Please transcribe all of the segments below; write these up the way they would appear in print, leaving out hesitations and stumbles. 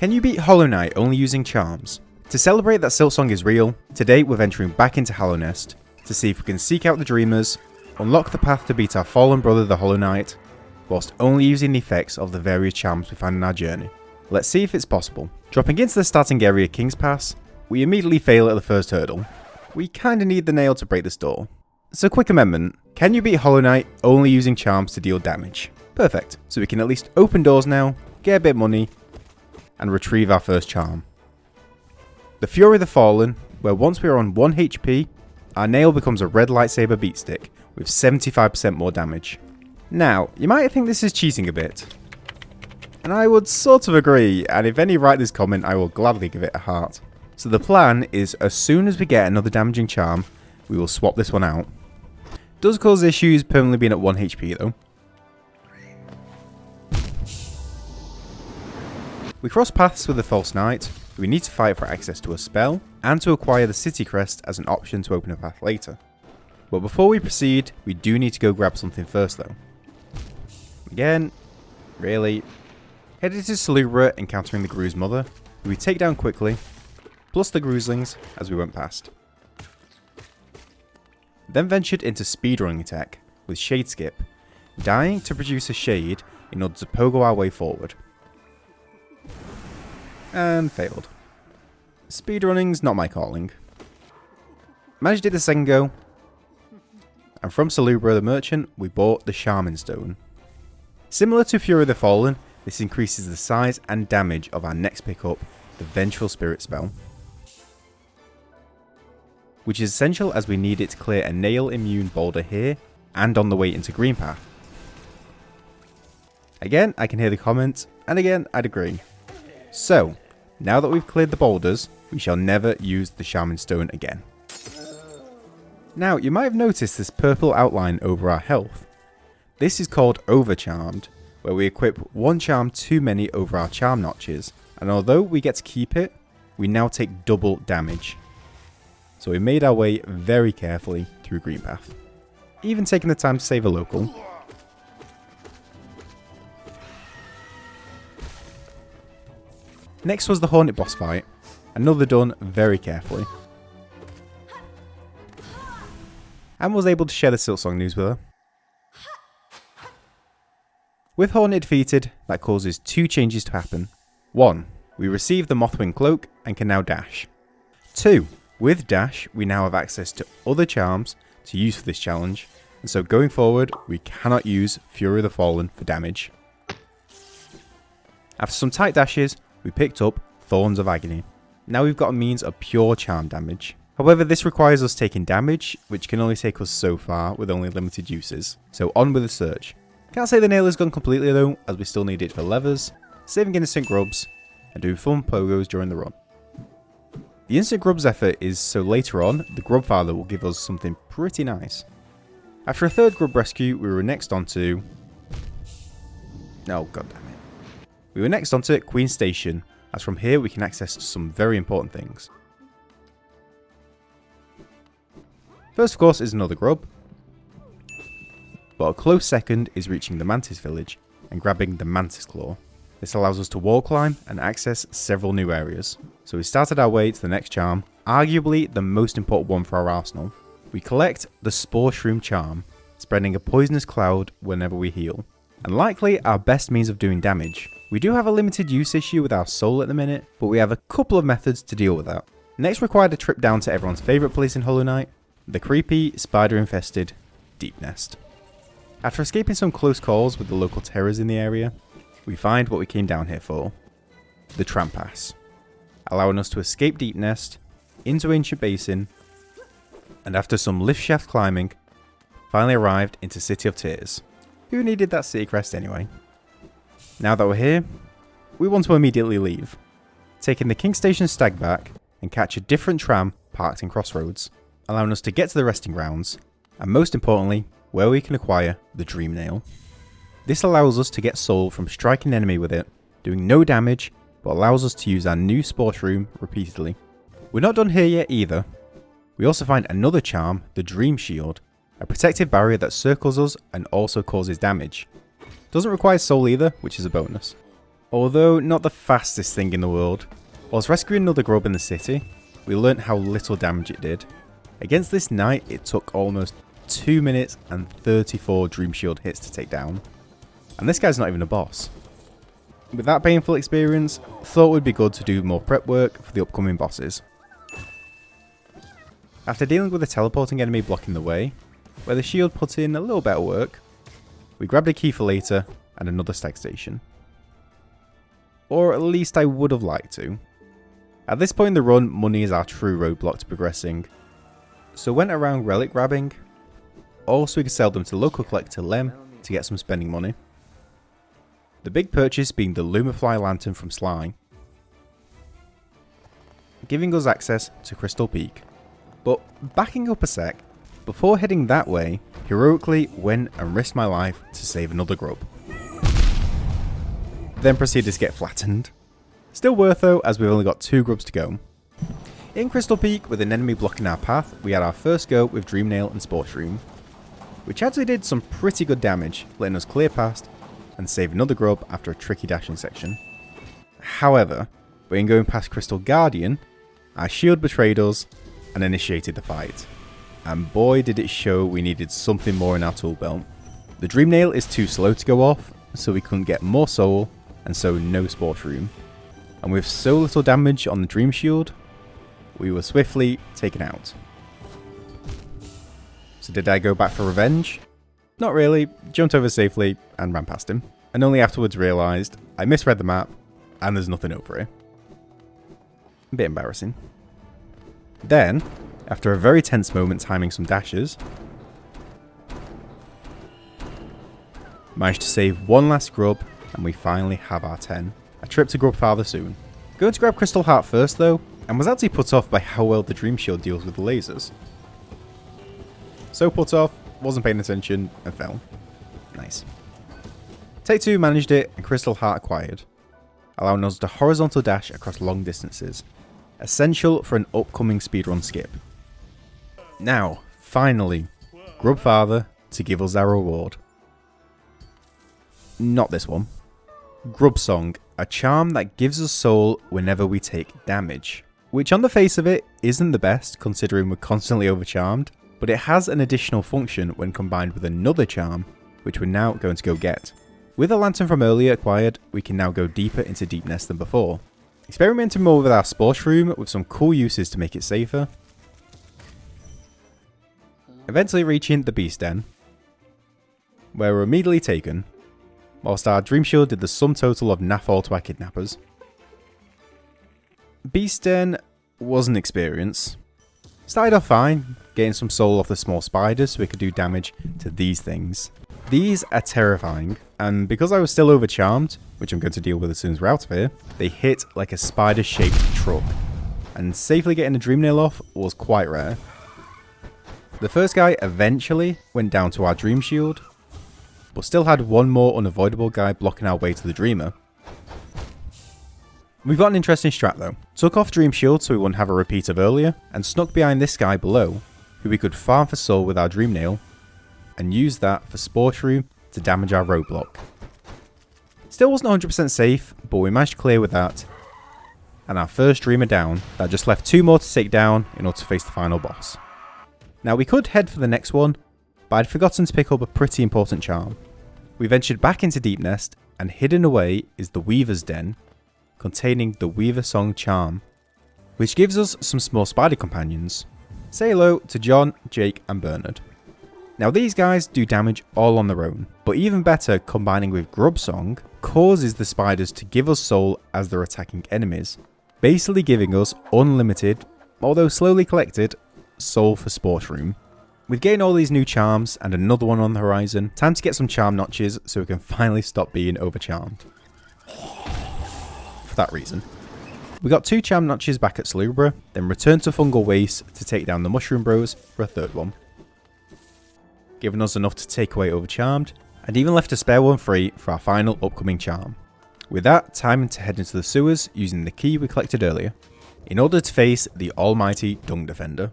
Can you beat Hollow Knight only using charms? To celebrate that Silksong is real, today we're venturing back into Hallownest to see if we can seek out the Dreamers, unlock the path to beat our fallen brother the Hollow Knight, whilst only using the effects of the various charms we find in our journey. Let's see if it's possible. Dropping into the starting area King's Pass, we immediately fail at the first hurdle. We kinda need the nail to break this door. So quick amendment, can you beat Hollow Knight only using charms to deal damage? Perfect, so we can at least open doors now, get a bit of money, and retrieve our first charm. The Fury of the Fallen, where once we are on 1 HP, our nail becomes a red lightsaber beatstick with 75% more damage. Now, you might think this is cheating a bit, and I would sort of agree, and if any write this comment I will gladly give it a heart. So the plan is as soon as we get another damaging charm, we will swap this one out. Does cause issues permanently being at 1 HP though. We cross paths with the False Knight, we need to fight for access to a spell, and to acquire the City Crest as an option to open a path later. But before we proceed, we do need to go grab something first though. Again, really. Headed to Salubra, encountering the Gru's mother, who we take down quickly, plus the Gruslings as we went past. Then ventured into speedrunning tech with Shade Skip, dying to produce a shade in order to pogo our way forward. And failed. Speedrunning's not my calling. Managed it the second go, and from Salubra the Merchant we bought the Shaman Stone. Similar to Fury of the Fallen, this increases the size and damage of our next pickup, the Vengeful Spirit spell, which is essential as we need it to clear a nail immune boulder here and on the way into Green Path. Again, I can hear the comments, and again, I'd agree. So, now that we've cleared the boulders, we shall never use the Shaman Stone again. Now, you might have noticed this purple outline over our health. This is called Overcharmed, where we equip one charm too many over our charm notches, and although we get to keep it, we now take double damage. So we made our way very carefully through Green Path, even taking the time to save a local. Next was the Hornet boss fight, another done very carefully. And was able to share the Silksong news with her. With Hornet defeated, that causes two changes to happen. 1. We receive the Mothwing Cloak and can now dash. 2. With dash, we now have access to other charms to use for this challenge, and so going forward, we cannot use Fury of the Fallen for damage. After some tight dashes, we picked up Thorns of Agony. Now we've got a means of pure charm damage. However, this requires us taking damage, which can only take us so far with only limited uses. So on with the search. Can't say the nail is gone completely though, as we still need it for levers, saving innocent grubs, and doing fun pogos during the run. The instant grubs effort is so later on, the grub father will give us something pretty nice. After a third grub rescue, we were next onto... Oh god damn it. We were next onto Queen Station, as from here we can access some very important things. First of course is another grub, but a close second is reaching the Mantis village and grabbing the Mantis Claw. This allows us to wall climb and access several new areas. So we started our way to the next charm, arguably the most important one for our arsenal. We collect the Spore Shroom charm, spreading a poisonous cloud whenever we heal, and likely our best means of doing damage. We do have a limited use issue with our soul at the minute, but we have a couple of methods to deal with that. Next required a trip down to everyone's favourite place in Hollow Knight, the creepy, spider-infested Deep Nest. After escaping some close calls with the local terrors in the area, we find what we came down here for, the Tram Pass, allowing us to escape Deep Nest, into Ancient Basin, and after some lift shaft climbing, finally arrived into City of Tears. Who needed that City Crest anyway? Now that we're here, we want to immediately leave, taking the King Station Stag back and catch a different tram parked in Crossroads, allowing us to get to the resting grounds, and most importantly, where we can acquire the Dream Nail. This allows us to get soul from striking an enemy with it, doing no damage, but allows us to use our new Spore Shroom repeatedly. We're not done here yet either. We also find another charm, the Dream Shield, a protective barrier that circles us and also causes damage. Doesn't require soul either, which is a bonus. Although not the fastest thing in the world, whilst rescuing another grub in the city, we learnt how little damage it did. Against this knight, it took almost 2 minutes and 34 Dream Shield hits to take down. And this guy's not even a boss. With that painful experience, thought it would be good to do more prep work for the upcoming bosses. After dealing with a teleporting enemy blocking the way, where the shield put in a little better work, we grabbed a key for later and another stag station. Or at least I would have liked to. At this point in the run, money is our true roadblock to progressing, so went around relic grabbing, also we could sell them to local collector Lem to get some spending money. The big purchase being the Lumafly lantern from Sly, giving us access to Crystal Peak. But backing up a sec, before heading that way, heroically went and risked my life to save another grub. Then proceeded to get flattened. Still worth though, as we've only got 2 grubs to go. In Crystal Peak, with an enemy blocking our path, we had our first go with Dreamnail and Sports Room, which actually did some pretty good damage, letting us clear past and save another grub after a tricky dashing section. However, when going past Crystal Guardian, our shield betrayed us and initiated the fight. And boy did it show we needed something more in our tool belt. The Dreamnail is too slow to go off, so we couldn't get more soul, and so no Sports Room. And with so little damage on the Dream Shield, we were swiftly taken out. So did I go back for revenge? Not really, jumped over safely and ran past him, and only afterwards realised I misread the map and there's nothing over here. A bit embarrassing. Then, after a very tense moment timing some dashes, managed to save one last grub and we finally have our 10. A trip to Grub Father soon. Going to grab Crystal Heart first though, and was actually put off by how well the Dream Shield deals with the lasers. So put off, wasn't paying attention, and fell. Nice. Take 2 managed it, and Crystal Heart acquired, allowing us to horizontal dash across long distances, essential for an upcoming speedrun skip. Now, finally, Grub Father to give us our reward. Not this one. Grub Song, a charm that gives us soul whenever we take damage, which on the face of it isn't the best considering we're constantly overcharmed, but it has an additional function when combined with another charm, which we're now going to go get. With a lantern from earlier acquired, we can now go deeper into Deepnest than before. Experimenting more with our Sports Room with some cool uses to make it safer. Eventually reaching the Beast Den, where we're immediately taken, whilst our Dream Shield did the sum total of naff all to our kidnappers. Beast Den was an experience. Started off fine, getting some soul off the small spiders so we could do damage to these things. These are terrifying, and because I was still overcharmed, which I'm going to deal with as soon as we're out of here, they hit like a spider-shaped truck, and safely getting a Dreamnail off was quite rare. The first guy eventually went down to our Dream Shield, but still had one more unavoidable guy blocking our way to the Dreamer. We've got an interesting strat though. Took off Dream Shield so we wouldn't have a repeat of earlier, and snuck behind this guy below, who we could farm for soul with our Dreamnail, and use that for Sports Room to damage our roadblock. Still wasn't 100% safe, but we managed to clear with that, and our first Dreamer down. That just left 2 more to take down in order to face the final boss. Now we could head for the next one, but I'd forgotten to pick up a pretty important charm. We ventured back into Deepnest, and hidden away is the Weaver's Den, containing the Weaver Song charm, which gives us some small spider companions. Say hello to John, Jake and Bernard. Now these guys do damage all on their own, but even better combining with Grub Song causes the spiders to give us soul as they're attacking enemies, basically giving us unlimited, although slowly collected, soul for Sports Room. With getting all these new charms and another one on the horizon, time to get some charm notches so we can finally stop being overcharmed. For that reason. We got 2 charm notches back at Salubra, then returned to Fungal Waste to take down the Mushroom Bros for a 3rd one. Giving us enough to take away Overcharmed, and even left a spare one free for our final upcoming charm. With that, time to head into the sewers using the key we collected earlier, in order to face the almighty Dung Defender.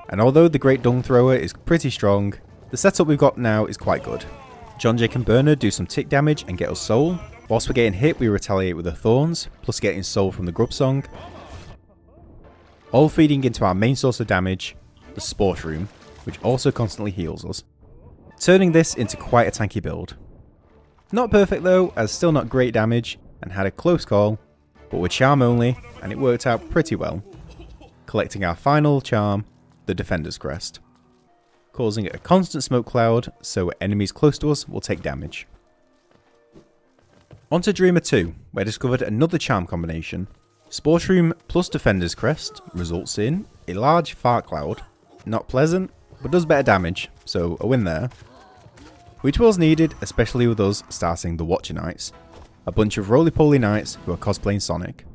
And although the Great Dung Thrower is pretty strong, the setup we've got now is quite good. John, Jake and Bernard do some tick damage and get us soul. Whilst we're getting hit, we retaliate with the thorns, plus getting soul from the grub song. All feeding into our main source of damage, the sport room, which also constantly heals us. Turning this into quite a tanky build. Not perfect though, as still not great damage, and had a close call, but we're charm only, and it worked out pretty well. Collecting our final charm, the Defender's Crest. Causing a constant smoke cloud, so enemies close to us will take damage. On to Dreamer 2, where I discovered another charm combination. Sport Room plus Defender's Crest results in a large fart cloud. Not pleasant, but does better damage, so a win there. Which was needed, especially with us starting the Watcher Knights, a bunch of roly-poly knights who are cosplaying Sonic.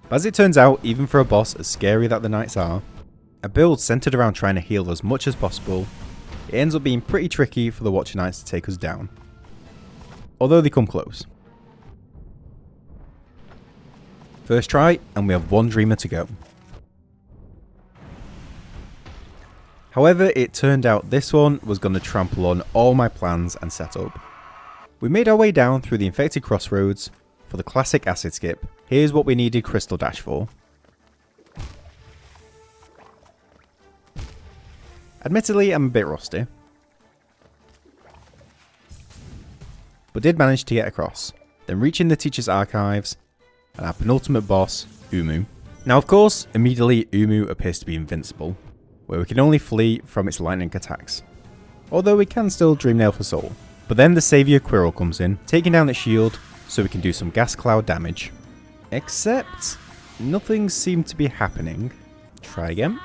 But as it turns out, even for a boss as scary that the knights are, a build centered around trying to heal as much as possible, it ends up being pretty tricky for the Watcher Knights to take us down. Although they come close. First try, and we have one Dreamer to go. However, it turned out this one was going to trample on all my plans and setup. We made our way down through the infected crossroads for the classic acid skip. Here's what we needed Crystal Dash for. Admittedly, I'm a bit rusty, but did manage to get across, then reaching the teacher's archives and our penultimate boss, Umu. Now of course, immediately Umu appears to be invincible, where we can only flee from its lightning attacks, although we can still Dream Nail for soul. But then the saviour Quirrell comes in, taking down its shield so we can do some gas cloud damage. Except, nothing seemed to be happening. Try again.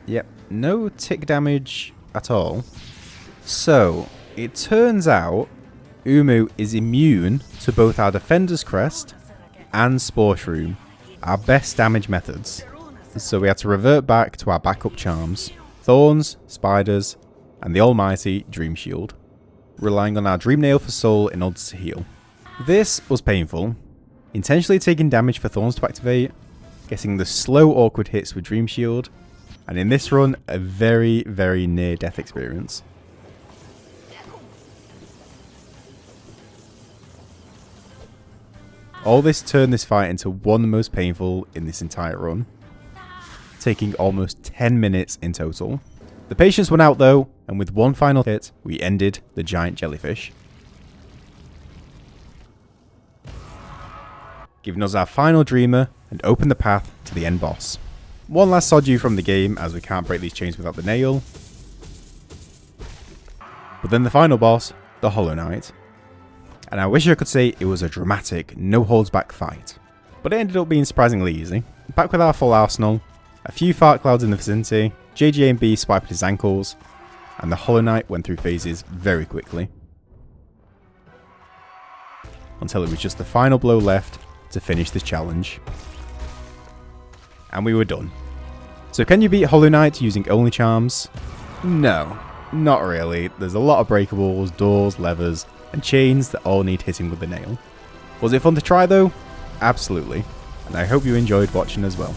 Yep, no tick damage at all. So, it turns out Umu is immune to both our Defender's Crest and Sport Room, our best damage methods. So we had to revert back to our backup charms, Thorns, Spiders, and the almighty Dream Shield, relying on our Dream Nail for soul in order to heal. This was painful, intentionally taking damage for Thorns to activate, getting the slow awkward hits with Dream Shield, and in this run, a very, very near death experience. All this turned this fight into one of the most painful in this entire run, taking almost 10 minutes in total. The patience went out though, and with one final hit, we ended the giant jellyfish, giving us our final Dreamer and opened the path to the end boss. One last Soju from the game, as we can't break these chains without the nail. But then the final boss, the Hollow Knight. And I wish I could say it was a dramatic, no holds back fight, but it ended up being surprisingly easy. Back with our full arsenal, a few fart clouds in the vicinity, JJ and B swiped his ankles, and the Hollow Knight went through phases very quickly. Until it was just the final blow left to finish this challenge. And we were done. So can you beat Hollow Knight using only charms? No, not really. There's a lot of breakables, doors, levers, and chains that all need hitting with the nail. Was it fun to try though? Absolutely. And I hope you enjoyed watching as well.